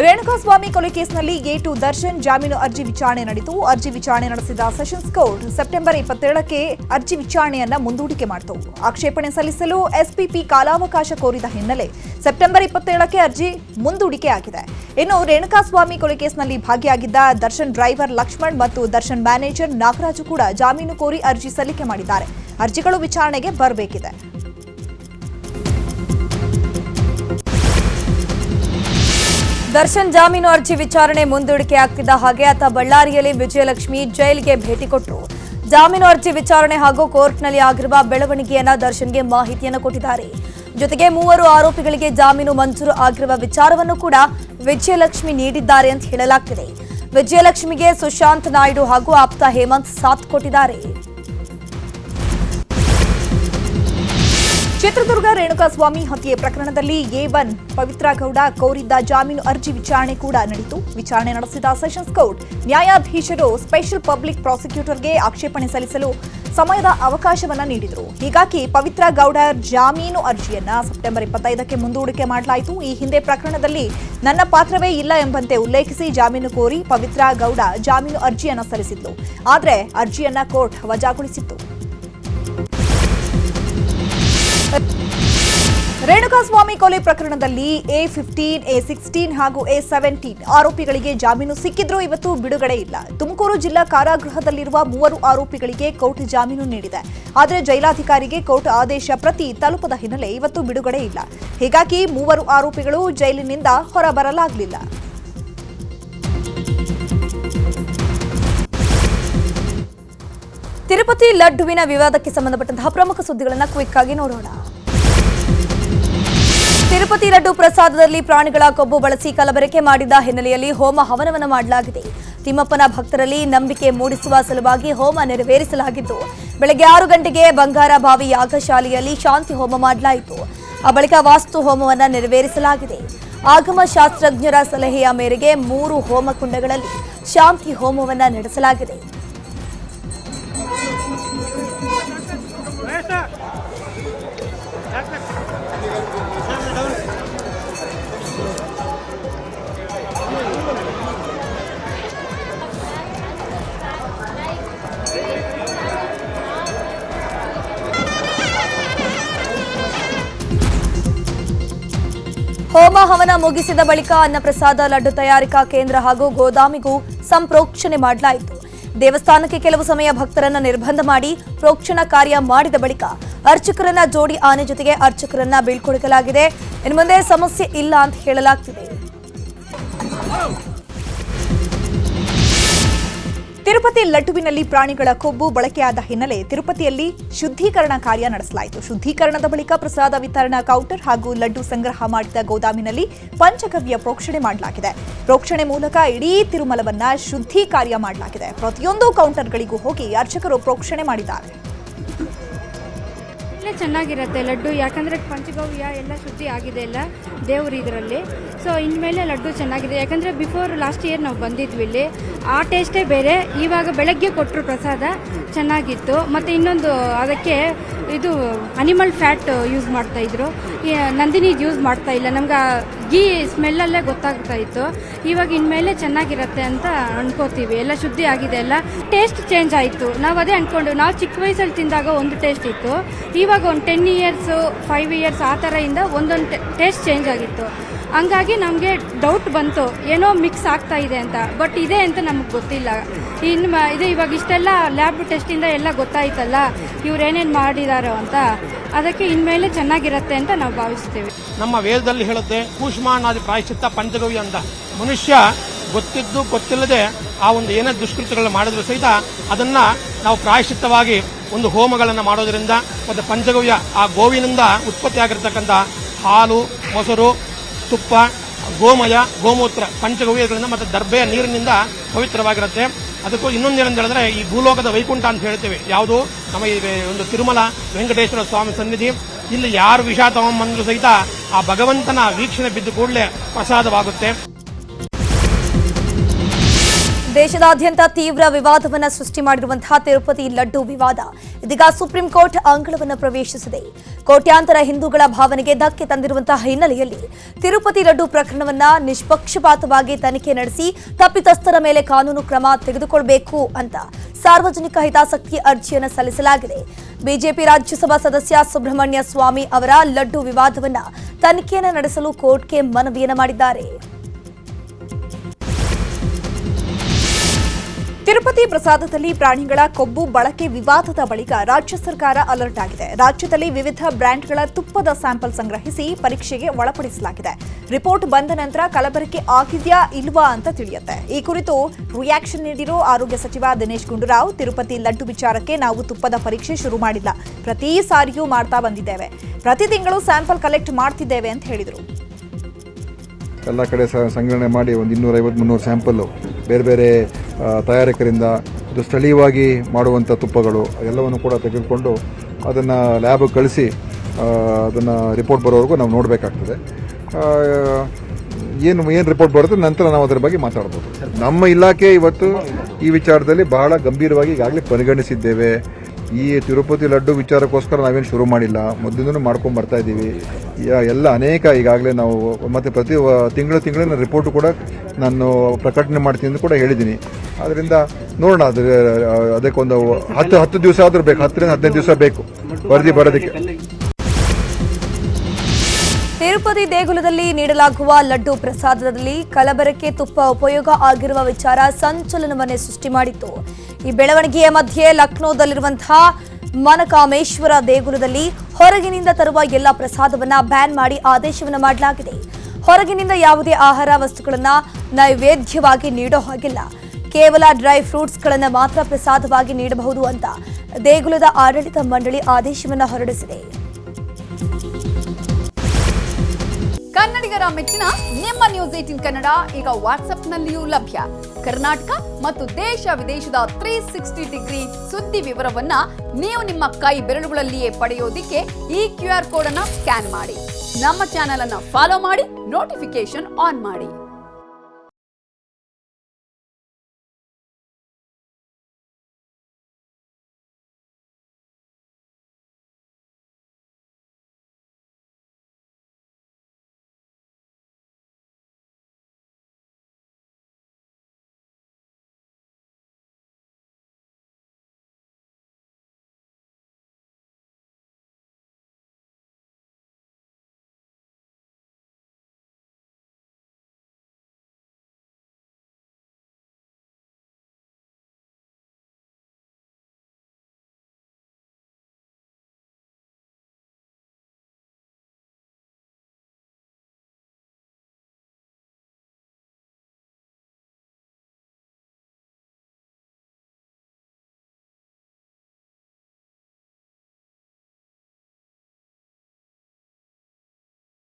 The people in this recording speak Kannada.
ರೇಣುಕಾಸ್ವಾಮಿ ಕೊಲೆ ಕೇಸ್ನಲ್ಲಿ ಎ2 ದರ್ಶನ್ ಜಾಮೀನು ಅರ್ಜಿ ವಿಚಾರಣೆ ನಡೆಯಿತು. ಅರ್ಜಿ ವಿಚಾರಣೆ ನಡೆಸಿದ ಸೆಷನ್ಸ್ ಕೋರ್ಟ್ ಸೆಪ್ಟೆಂಬರ್ 27ಕ್ಕೆ ಅರ್ಜಿ ವಿಚಾರಣೆಯನ್ನ ಮುಂದೂಡಿಕೆ ಮಾಡಿತು. ಆಕ್ಷೇಪಣೆ ಸಲ್ಲಿಸಲು ಎಸ್ಪಿಪಿ ಕಾಲಾವಕಾಶ ಕೋರಿದ ಹಿನ್ನೆಲೆ ಸೆಪ್ಟೆಂಬರ್ 27ಕ್ಕೆ ಅರ್ಜಿ ಮುಂದೂಡಿಕೆ ಆಗಿದೆ. ಇನ್ನು ರೇಣುಕಾಸ್ವಾಮಿ ಕೊಲೆ ಕೇಸ್ನಲ್ಲಿ ಭಾಗಿಯಾಗಿದ್ದ ದರ್ಶನ್ ಡ್ರೈವರ್ ಲಕ್ಷ್ಮಣ್ ಮತ್ತು ದರ್ಶನ್ ಮ್ಯಾನೇಜರ್ ನಾಗರಾಜು ಕೂಡ ಜಾಮೀನು ಕೋರಿ ಅರ್ಜಿ ಸಲ್ಲಿಕೆ ಮಾಡಿದ್ದಾರೆ. ಅರ್ಜಿಗಳು ವಿಚಾರಣೆಗೆ ಬರಬೇಕಿದೆ. ದರ್ಶನ್ ಜಾಮೀನು ಅರ್ಜಿ ವಿಚಾರಣೆ ಮುಂದೂಡಿಕೆ ಆಗ್ತಿದ್ದ ಹಾಗೆ ಆತ ಬಳ್ಳಾರಿಯಲ್ಲಿ ವಿಜಯಲಕ್ಷ್ಮಿ ಜೈಲಿಗೆ ಭೇಟಿ ಕೊಟ್ಟರು. ಜಾಮೀನು ಅರ್ಜಿ ವಿಚಾರಣೆ ಹಾಗೂ ಕೋರ್ಟ್ನಲ್ಲಿ ಆಗಿರುವ ಬೆಳವಣಿಗೆಯನ್ನ ದರ್ಶನ್ಗೆ ಮಾಹಿತಿಯನ್ನು ಕೊಟ್ಟಿದ್ದಾರೆ. ಜೊತೆಗೆ 3 ಆರೋಪಿಗಳಿಗೆ ಜಾಮೀನು ಮಂಜೂರು ಆಗಿರುವ ವಿಚಾರವನ್ನು ಕೂಡ ವಿಜಯಲಕ್ಷ್ಮಿ ನೀಡಿದ್ದಾರೆ ಅಂತ ಹೇಳಲಾಗ್ತಿದೆ. ವಿಜಯಲಕ್ಷ್ಮಿಗೆ ಸುಶಾಂತ್ ನಾಯ್ಡು ಹಾಗೂ ಆಪ್ತ ಹೇಮಂತ್ ಸಾಥ್ ಕೊಟ್ಟಿದ್ದಾರೆ. ಚಿತ್ರದುರ್ಗ ರೇಣುಕಾಸ್ವಾಮಿ ಹತ್ಯೆ ಪ್ರಕರಣದಲ್ಲಿ ಎ1 ಪವಿತ್ರ ಗೌಡ ಕೋರಿದ್ದ ಜಾಮೀನು ಅರ್ಜಿ ವಿಚಾರಣೆ ಕೂಡ ನಡೆಯಿತು. ವಿಚಾರಣೆ ನಡೆಸಿದ ಸೆಷನ್ಸ್ ಕೋರ್ಟ್ ನ್ಯಾಯಾಧೀಶರು ಸ್ಪೆಷಲ್ ಪಬ್ಲಿಕ್ ಪ್ರಾಸಿಕ್ಯೂಟರ್ಗೆ ಆಕ್ಷೇಪಣೆ ಸಲ್ಲಿಸಲು ಸಮಯದ ಅವಕಾಶವನ್ನ ನೀಡಿದರು. ಹೀಗಾಗಿ ಪವಿತ್ರ ಗೌಡ ಜಾಮೀನು ಅರ್ಜಿಯನ್ನ ಸೆಪ್ಟೆಂಬರ್ 25ಕ್ಕೆ ಮುಂದೂಡಿಕೆ ಮಾಡಲಾಯಿತು. ಈ ಹಿಂದೆ ಪ್ರಕರಣದಲ್ಲಿ ನನ್ನ ಪಾತ್ರವೇ ಇಲ್ಲ ಎಂಬಂತೆ ಉಲ್ಲೇಖಿಸಿ ಜಾಮೀನು ಕೋರಿ ಪವಿತ್ರ ಗೌಡ ಜಾಮೀನು ಅರ್ಜಿಯನ್ನ ಸಲ್ಲಿಸಿದ್ಲು. ಆದರೆ ಅರ್ಜಿಯನ್ನ ಕೋರ್ಟ್ ವಜಾಗೊಳಿಸಿತ್ತು. ರೇಣುಕಾಸ್ವಾಮಿ ಕೊಲೆ ಪ್ರಕರಣದಲ್ಲಿ A15, A16 ಹಾಗೂ A17 ಆರೋಪಿಗಳಿಗೆ ಜಾಮೀನು ಸಿಕ್ಕಿದ್ರೂ ಇವತ್ತು ಬಿಡುಗಡೆ ಇಲ್ಲ. ತುಮಕೂರು ಜಿಲ್ಲಾ ಕಾರಾಗೃಹದಲ್ಲಿರುವ 3 ಆರೋಪಿಗಳಿಗೆ ಕೋರ್ಟ್ ಜಾಮೀನು ನೀಡಿದೆ. ಆದರೆ ಜೈಲಾಧಿಕಾರಿಗೆ ಕೋರ್ಟ್ ಆದೇಶ ಪ್ರತಿ ತಲುಪದ ಹಿನ್ನೆಲೆ ಇವತ್ತು ಬಿಡುಗಡೆ ಇಲ್ಲ. ಹೀಗಾಗಿ 3 ಆರೋಪಿಗಳು ಜೈಲಿನಿಂದ ಹೊರಬರಲಾಗಲಿಲ್ಲ. ತಿರುಪತಿ ಲಡ್ಡುವಿನ ವಿವಾದಕ್ಕೆ ಸಂಬಂಧಪಟ್ಟಂತಹ ಪ್ರಮುಖ ಸುದ್ದಿಗಳನ್ನು ಕ್ವಿಕ್ ಆಗಿ ನೋಡೋಣ. ತಿರುಪತಿ ಲಡ್ಡು ಪ್ರಸಾದದಲ್ಲಿ ಪ್ರಾಣಿಗಳ ಕೊಬ್ಬು ಬಳಸಿ ಕಲಬೆರಕೆ ಮಾಡಿದ ಹಿನ್ನೆಲೆಯಲ್ಲಿ ಹೋಮ ಹವನವನ್ನು ಮಾಡಲಾಗಿದೆ. ತಿಮ್ಮಪ್ಪನ ಭಕ್ತರಲ್ಲಿ ನಂಬಿಕೆ ಮೂಡಿಸುವ ಸಲುವಾಗಿ ಹೋಮ ನೆರವೇರಿಸಲಾಗಿದ್ದು, ಬೆಳಗ್ಗೆ 6 ಗಂಟೆಗೆ ಬಂಗಾರಬಾವಿ ಯಾಗಶಾಲೆಯಲ್ಲಿ ಶಾಂತಿ ಹೋಮ ಮಾಡಲಾಯಿತು. ಆ ಬಳಿಕ ವಾಸ್ತು ಹೋಮವನ್ನು ನೆರವೇರಿಸಲಾಗಿದೆ. ಆಗಮ ಶಾಸ್ತ್ರಜ್ಞರ ಸಲಹೆಯ ಮೇರೆಗೆ 3 ಹೋಮಕುಂಡಗಳಲ್ಲಿ ಶಾಂತಿ ಹೋಮವನ್ನು ನಡೆಸಲಾಗಿದೆ. ಹೋಮ ಹವನ ಮುಗಿಸಿದ ಬಳಿಕ ಅನ್ನಪ್ರಸಾದ ಲಡ್ಡು ತಯಾರಿಕಾ ಕೇಂದ್ರ ಹಾಗೂ ಗೋದಾಮಿಗೂ ಸಂಪ್ರೋಕ್ಷಣೆ ಮಾಡಲಾಯಿತು. ದೇವಸ್ಥಾನಕ್ಕೆ ಕೆಲವು ಸಮಯ ಭಕ್ತರನ್ನ ನಿರ್ಬಂಧ ಮಾಡಿ ಪ್ರೋಕ್ಷಣಾ ಕಾರ್ಯ ಮಾಡಿದ ಬಳಿಕ ಅರ್ಚಕರನ್ನ ಜೋಡಿ ಆನೆ ಜೊತೆಗೆ ಅರ್ಚಕರನ್ನ ಬೀಳ್ಕೊಡಲಾಗಿದೆ. ಇನ್ನು ಮುಂದೆ ಸಮಸ್ಯೆ ಇಲ್ಲ ಅಂತ ಹೇಳಲಾಗ್ತಿದೆ. ತಿರುಪತಿ ಲಡ್ಡುವಿನಲ್ಲಿ ಪ್ರಾಣಿಗಳ ಕೊಬ್ಬು ಬಳಕೆಯಾದ ಹಿನ್ನೆಲೆ ತಿರುಪತಿಯಲ್ಲಿ ಶುದ್ಧೀಕರಣ ಕಾರ್ಯ ನಡೆಸಲಾಯಿತು. ಶುದ್ಧೀಕರಣದ ಬಳಿಕ ಪ್ರಸಾದ ವಿತರಣಾ ಕೌಂಟರ್ ಹಾಗೂ ಲಡ್ಡು ಸಂಗ್ರಹ ಮಾಡಿದ ಗೋದಾಮಿನಲ್ಲಿ ಪಂಚಗವ್ಯ ಪ್ರೋಕ್ಷಣೆ ಮಾಡಲಾಗಿದೆ. ಪ್ರೋಕ್ಷಣೆ ಮೂಲಕ ಇಡೀ ತಿರುಮಲವನ್ನ ಶುದ್ಧಿ ಕಾರ್ಯ ಮಾಡಲಾಗಿದೆ. ಪ್ರತಿಯೊಂದು ಕೌಂಟರ್ಗಳಿಗೂ ಹೋಗಿ ಅರ್ಚಕರು ಪ್ರೋಕ್ಷಣೆ ಮಾಡಿದ್ದಾರೆ. ಚೆನ್ನಾಗಿರುತ್ತೆ ಲಡ್ಡು, ಯಾಕಂದರೆ ಪಂಚಗವ್ಯ ಎಲ್ಲ ಶುದ್ಧಿ ಆಗಿದೆ ಎಲ್ಲ ದೇವರು ಇದರಲ್ಲಿ. ಸೊ ಇನ್ಮೇಲೆ ಲಡ್ಡು ಚೆನ್ನಾಗಿದೆ. ಯಾಕಂದರೆ ಬಿಫೋರ್ ಲಾಸ್ಟ್ ಇಯರ್ ನಾವು ಬಂದಿದ್ವಿ ಇಲ್ಲಿ, ಆ ಟೇಸ್ಟೇ ಬೇರೆ. ಇವಾಗ ಬೆಳಗ್ಗೆ ಕೊಟ್ಟರು ಪ್ರಸಾದ ಚೆನ್ನಾಗಿತ್ತು. ಮತ್ತು ಇನ್ನೊಂದು ಅದಕ್ಕೆ ಇದು ಅನಿಮಲ್ ಫ್ಯಾಟ್ ಯೂಸ್ ಮಾಡ್ತಾಯಿದ್ರು, ನಂದಿನಿ ಯೂಸ್ ಮಾಡ್ತಾಯಿಲ್ಲ. ನಮ್ಗೆ ಗೀ ಸ್ಮೆಲ್ಲಲ್ಲೇ ಗೊತ್ತಾಗ್ತಾ ಇತ್ತು. ಇವಾಗ ಇನ್ಮೇಲೆ ಚೆನ್ನಾಗಿರುತ್ತೆ ಅಂತ ಅನ್ಕೋತೀವಿ. ಎಲ್ಲ ಶುದ್ಧಿ ಆಗಿದೆ, ಎಲ್ಲ ಟೇಸ್ಟ್ ಚೇಂಜ್ ಆಯಿತು. ನಾವು ಅದೇ ಅಂದ್ಕೊಂಡು, ನಾವು ಚಿಕ್ಕ ವಯಸ್ಸಲ್ಲಿ ತಿಂದಾಗ ಒಂದು ಟೇಸ್ಟ್ ಇತ್ತು, ಇವಾಗ ಒಂದು 10 ಇಯರ್ಸು 5 ಇಯರ್ಸ್ ಆ ಥರ ಇಂದ ಒಂದೊಂದು ಟೇಸ್ಟ್ ಚೇಂಜ್ ಆಗಿತ್ತು. ಹಂಗಾಗಿ ನಮಗೆ ಡೌಟ್ ಬಂತು, ಏನೋ ಮಿಕ್ಸ್ ಆಗ್ತಾ ಇದೆ ಅಂತ. ಬಟ್ ಇದೆ ಅಂತ ನಮಗೆ ಗೊತ್ತಿಲ್ಲ. ಇದು ಇವಾಗ ಇಷ್ಟೆಲ್ಲ ಲ್ಯಾಬ್ ಟೆಸ್ಟಿಂದ ಎಲ್ಲ ಗೊತ್ತಾಯ್ತಲ್ಲ ಇವ್ರು ಏನೇನು ಮಾಡಿದಾರೋ ಅಂತ. ಅದಕ್ಕೆ ಇನ್ಮೇಲೆ ಚೆನ್ನಾಗಿರುತ್ತೆ ಅಂತ ನಾವು ಭಾವಿಸ್ತೀವಿ. ನಮ್ಮ ವೇದದಲ್ಲಿ ಹೇಳುತ್ತೆ, ಕೂಷ್ಮಾನಾದಿ ಪ್ರಾಯಶ್ಚಿತ್ತ ಪಂಚಗವ್ಯ ಅಂತ. ಮನುಷ್ಯ ಗೊತ್ತಿದ್ದು ಗೊತ್ತಿಲ್ಲದೆ ಆ ಒಂದು ಏನೇ ದುಷ್ಕೃತ್ಯಗಳನ್ನು ಮಾಡಿದ್ರು ಸಹಿತ ಅದನ್ನ ನಾವು ಪ್ರಾಯಶ್ಚಿತ್ತವಾಗಿ ಒಂದು ಹೋಮಗಳನ್ನು ಮಾಡೋದ್ರಿಂದ ಮತ್ತು ಪಂಚಗವ್ಯ ಆ ಗೋವಿನಿಂದ ಉತ್ಪತ್ತಿಯಾಗಿರ್ತಕ್ಕಂಥ ಹಾಲು, ಮೊಸರು, ತುಪ್ಪ, ಗೋಮಯ, ಗೋಮೂತ್ರ, ಪಂಚಗವ್ಯಗಳಿಂದ ಮತ್ತು ದರ್ಬೆಯ ನೀರಿನಿಂದ ಪವಿತ್ರವಾಗಿರುತ್ತೆ. ಅದಕ್ಕೂ ಇನ್ನೊಂದೇನೆಂದು ಹೇಳಿದ್ರೆ, ಈ ಭೂಲೋಕದ ವೈಕುಂಠ ಅಂತ ಹೇಳ್ತೇವೆ, ಯಾವುದು ನಮ್ಮ ಈ ಒಂದು ತಿರುಮಲ ವೆಂಕಟೇಶ್ವರ ಸ್ವಾಮಿ ಸನ್ನಿಧಿ. ಇಲ್ಲಿ ಯಾರು ವಿಷ ತಗೊಂಬಂದ್ರು ಸಹಿತ ಆ ಭಗವಂತನ ವೀಕ್ಷಣೆ ಬಿದ್ದು ಕೂಡಲೇ ಪ್ರಸಾದವಾಗುತ್ತೆ. ದೇಶದಾದ್ಯಂತ ತೀವ್ರ ವಿವಾದವನ್ನು ಸೃಷ್ಟಿ ಮಾಡಿರುವಂತಹ ತಿರುಪತಿ ಲಡ್ಡು ವಿವಾದ ಇದೀಗ ಸುಪ್ರೀಂ ಕೋರ್ಟ್ ಅಂಗಳವನ್ನು ಪ್ರವೇಶಿಸಿದೆ. ಕೋಟ್ಯಾಂತರ ಹಿಂದೂಗಳ ಭಾವನೆಗೆ ಧಕ್ಕೆ ತಂದಿರುವಂತಹ ಹಿನ್ನೆಲೆಯಲ್ಲಿ ತಿರುಪತಿ ಲಡ್ಡು ಪ್ರಕರಣವನ್ನ ನಿಷ್ಪಕ್ಷಪಾತವಾಗಿ ತನಿಖೆ ನಡೆಸಿ ತಪ್ಪಿತಸ್ಥರ ಮೇಲೆ ಕಾನೂನು ಕ್ರಮ ತೆಗೆದುಕೊಳ್ಳಬೇಕು ಅಂತ ಸಾರ್ವಜನಿಕ ಹಿತಾಸಕ್ತಿ ಅರ್ಜಿಯನ್ನು ಸಲ್ಲಿಸಲಾಗಿದೆ. ಬಿಜೆಪಿ ರಾಜ್ಯಸಭಾ ಸದಸ್ಯ ಸುಬ್ರಹ್ಮಣ್ಯ ಸ್ವಾಮಿ ಅವರ ಲಡ್ಡು ವಿವಾದವನ್ನ ತನಿಖೆಯನ್ನು ನಡೆಸಲು ಕೋರ್ಟ್ಗೆ ಮನವಿಯನ್ನು ಮಾಡಿದ್ದಾರೆ. ತಿರುಪತಿ ಪ್ರಸಾದದಲ್ಲಿ ಪ್ರಾಣಿಗಳ ಕೊಬ್ಬು ಬಳಕೆ ವಿವಾದದ ಬಳಿಕ ರಾಜ್ಯ ಸರ್ಕಾರ ಅಲರ್ಟ್ ಆಗಿದೆ. ರಾಜ್ಯದಲ್ಲಿ ವಿವಿಧ ಬ್ರ್ಯಾಂಡ್ಗಳ ತುಪ್ಪದ ಸ್ಯಾಂಪಲ್ ಸಂಗ್ರಹಿಸಿ ಪರೀಕ್ಷೆಗೆ ಒಳಪಡಿಸಲಾಗಿದೆ. ರಿಪೋರ್ಟ್ ಬಂದ ನಂತರ ಕಲಬೆರಕೆ ಆಗಿದೆಯಾ ಇಲ್ವಾ ಅಂತ ತಿಳಿಯುತ್ತೆ. ಈ ಕುರಿತು ರಿಯಾಕ್ಷನ್ ನೀಡಿರೋ ಆರೋಗ್ಯ ಸಚಿವ ದಿನೇಶ್ ಗುಂಡೂರಾವ್, ತಿರುಪತಿ ಲಡ್ಡು ವಿಚಾರಕ್ಕೆ ನಾವು ತುಪ್ಪದ ಪರೀಕ್ಷೆ ಶುರು ಮಾಡಿಲ್ಲ, ಪ್ರತಿ ಸಾರಿಯೂ ಮಾಡ್ತಾ ಬಂದಿದ್ದೇವೆ, ಪ್ರತಿ ತಿಂಗಳು ಸ್ಯಾಂಪಲ್ ಕಲೆಕ್ಟ್ ಮಾಡ್ತಿದ್ದೇವೆ ಅಂತ ಹೇಳಿದರು. ಎಲ್ಲ ಕಡೆ ಸಂಗ್ರಹಣೆ ಮಾಡಿ ಒಂದು 250-300 ಸ್ಯಾಂಪಲ್ಲು ಬೇರೆ ಬೇರೆ ತಯಾರಕರಿಂದ ಇದು ಸ್ಥಳೀಯವಾಗಿ ಮಾಡುವಂಥ ತುಪ್ಪಗಳು ಎಲ್ಲವನ್ನು ಕೂಡ ತೆಗೆದುಕೊಂಡು ಅದನ್ನು ಲ್ಯಾಬ್ಗೆ ಕಳಿಸಿ ಅದನ್ನು ರಿಪೋರ್ಟ್ ಬರೋವರೆಗೂ ನಾವು ನೋಡಬೇಕಾಗ್ತದೆ. ಏನು ರಿಪೋರ್ಟ್ ಬರುತ್ತೆ ನಂತರ ನಾವು ಅದರ ಬಗ್ಗೆ ಮಾತಾಡ್ಬೋದು. ನಮ್ಮ ಇಲಾಖೆ ಇವತ್ತು ಈ ವಿಚಾರದಲ್ಲಿ ಬಹಳ ಗಂಭೀರವಾಗಿ ಈಗಾಗಲೇ ಪರಿಗಣಿಸಿದ್ದೇವೆ. ಈ ತಿರುಪತಿ ಲಡ್ಡು ವಿಚಾರಕ್ಕೋಸ್ಕರ ನಾವೇನು ಶುರು ಮಾಡಿಲ್ಲ, ಮೊದಲಿಂದನೂ ಮಾಡ್ಕೊಂಡು ಬರ್ತಾ ಇದ್ದೀವಿ. ಎಲ್ಲ ಅನೇಕ ಈಗಾಗಲೇ ನಾವು ಮತ್ತು ಪ್ರತಿ ತಿಂಗಳಿನ ರಿಪೋರ್ಟು ಕೂಡ ನಾನು ಪ್ರಕಟಣೆ ಮಾಡ್ತೀನಿ ಅಂತ ಕೂಡ ಹೇಳಿದ್ದೀನಿ. ಆದ್ದರಿಂದ ನೋಡೋಣ, ಅದಕ್ಕೊಂದು 10 ದಿವಸ ಆದರೂ ಬೇಕು, 10ರಿಂದ 15 ದಿವಸ ಬೇಕು ವರದಿ ಬರೋದಕ್ಕೆ. ತಿರುಪತಿ ದೇಗುಲದಲ್ಲಿ ನೀಡಲಾಗುವ ಲಡ್ಡು ಪ್ರಸಾದದಲ್ಲಿ ಕಲಬೆರಕೆ ತುಪ್ಪ ಉಪಯೋಗ ಆಗಿರುವ ವಿಚಾರ ಸಂಚಲನವನ್ನೇ ಸೃಷ್ಟಿ ಮಾಡಿತ್ತು. ಈ ಬೆಳವಣಿಗೆಯ ಮಧ್ಯೆ ಲಕ್ನೋದಲ್ಲಿರುವಂತಹ ಮನಕಾಮೇಶ್ವರ ದೇಗುಲದಲ್ಲಿ ಹೊರಗಿನಿಂದ ತರುವ ಎಲ್ಲ ಪ್ರಸಾದವನ್ನ ಬ್ಯಾನ್ ಮಾಡಿ ಆದೇಶವನ್ನ ಮಾಡಲಾಗಿದೆ. ಹೊರಗಿನಿಂದ ಯಾವುದೇ ಆಹಾರ ವಸ್ತುಗಳನ್ನ ನೈವೇದ್ಯವಾಗಿ ನೀಡೋ ಹಾಗಿಲ್ಲ, ಕೇವಲ ಡ್ರೈ ಫ್ರೂಟ್ಸ್ಗಳನ್ನ ಮಾತ್ರ ಪ್ರಸಾದವಾಗಿ ನೀಡಬಹುದು ಅಂತ ದೇಗುಲದ ಆಡಳಿತ ಮಂಡಳಿ ಆದೇಶವನ್ನ ಹೊರಡಿಸಿದೆ. ಕನ್ನಡಿಗರ ಮೆಚ್ಚಿನ ನಿಮ್ಮ ನ್ಯೂಸ್ 18 ಕನ್ನಡ ಈಗ ವಾಟ್ಸ್ಆಪ್ನಲ್ಲಿಯೂ ಲಭ್ಯ. ಕರ್ನಾಟಕ ಮತ್ತು ದೇಶ ವಿದೇಶದ 360 ಡಿಗ್ರಿ ಸುದ್ದಿ ವಿವರವನ್ನ ನೀವು ನಿಮ್ಮ ಕೈ ಬೆರಳುಗಳಲ್ಲಿಯೇ ಪಡೆಯೋದಿಕ್ಕೆ ಈ QR ಕೋಡ್ ಅನ್ನ ಸ್ಕ್ಯಾನ್ ಮಾಡಿ. ನಮ್ಮ ಚಾನೆಲ್ ಅನ್ನ ಫಾಲೋ ಮಾಡಿ, ನೋಟಿಫಿಕೇಶನ್ ಆನ್ ಮಾಡಿ.